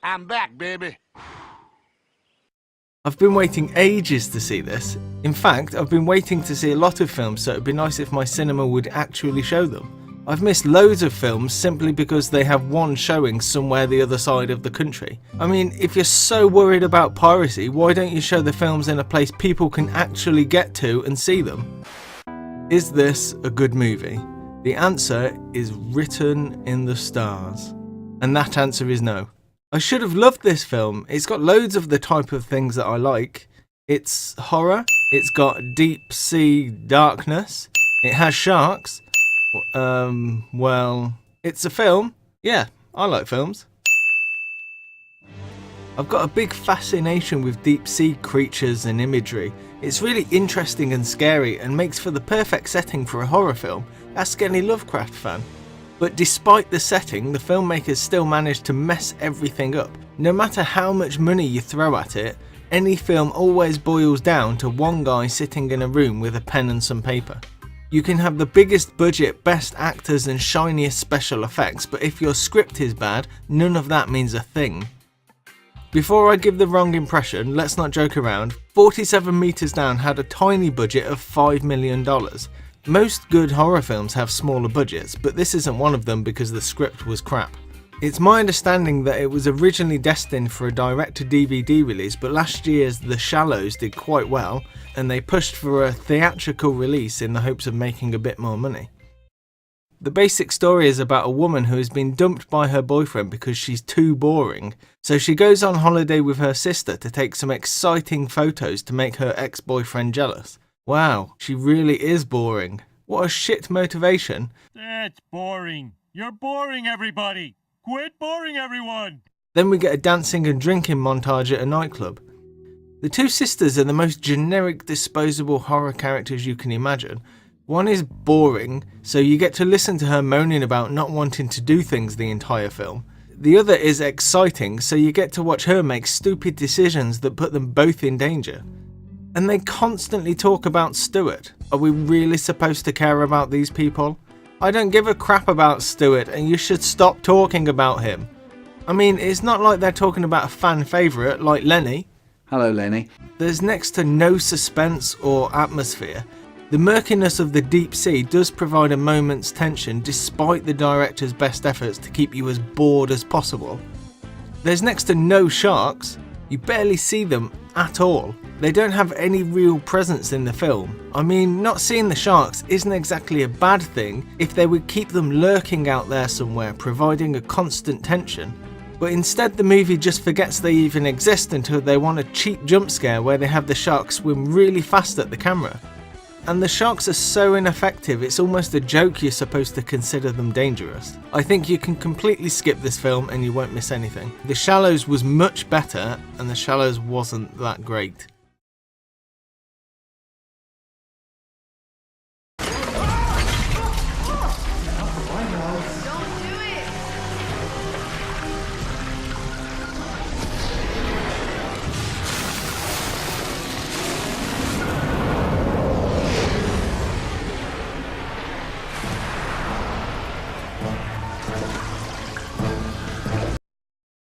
I'm back, baby. I've been waiting ages to see this. In fact, I've been waiting to see a lot of films, so it'd be nice if my cinema would actually show them. I've missed loads of films simply because they have one showing somewhere the other side of the country. I mean, if you're so worried about piracy, why don't you show the films in a place people can actually get to and see them? Is this a good movie? The answer is written in the stars. And that answer is no. I should have loved this film. It's got loads of the type of things that I like. It's horror, it's got deep sea darkness, it has sharks. Well, it's a film. Yeah, I like films. I've got a big fascination with deep sea creatures and imagery. It's really interesting and scary and makes for the perfect setting for a horror film. Ask any Lovecraft fan. But despite the setting, the filmmakers still managed to mess everything up. No matter how much money you throw at it, any film always boils down to one guy sitting in a room with a pen and some paper. You can have the biggest budget, best actors and shiniest special effects, but if your script is bad, none of that means a thing. Before I give the wrong impression, let's not joke around. 47 Meters Down had a tiny budget of $5 million. Most good horror films have smaller budgets, but this isn't one of them because the script was crap. It's my understanding that it was originally destined for a direct-to-DVD release, but last year's The Shallows did quite well, and they pushed for a theatrical release in the hopes of making a bit more money. The basic story is about a woman who has been dumped by her boyfriend because she's too boring, so she goes on holiday with her sister to take some exciting photos to make her ex-boyfriend jealous. Wow, she really is boring. What a shit motivation. That's boring. You're boring, everybody. Quit boring everyone. Then we get a dancing and drinking montage at a nightclub. The two sisters are the most generic disposable horror characters you can imagine. One is boring, so you get to listen to her moaning about not wanting to do things the entire film. The other is exciting, so you get to watch her make stupid decisions that put them both in danger. And they constantly talk about Stuart. Are we really supposed to care about these people? I don't give a crap about Stuart, and you should stop talking about him. I mean, it's not like they're talking about a fan favourite like Lenny. Hello, Lenny. There's next to no suspense or atmosphere. The murkiness of the deep sea does provide a moment's tension despite the director's best efforts to keep you as bored as possible. There's next to no sharks. You barely see them at all. They don't have any real presence in the film. I mean, not seeing the sharks isn't exactly a bad thing if they would keep them lurking out there somewhere, providing a constant tension. But instead the movie just forgets they even exist until they want a cheap jump scare where they have the sharks swim really fast at the camera. And the sharks are so ineffective, it's almost a joke you're supposed to consider them dangerous. I think you can completely skip this film and you won't miss anything. The Shallows was much better, and The Shallows wasn't that great.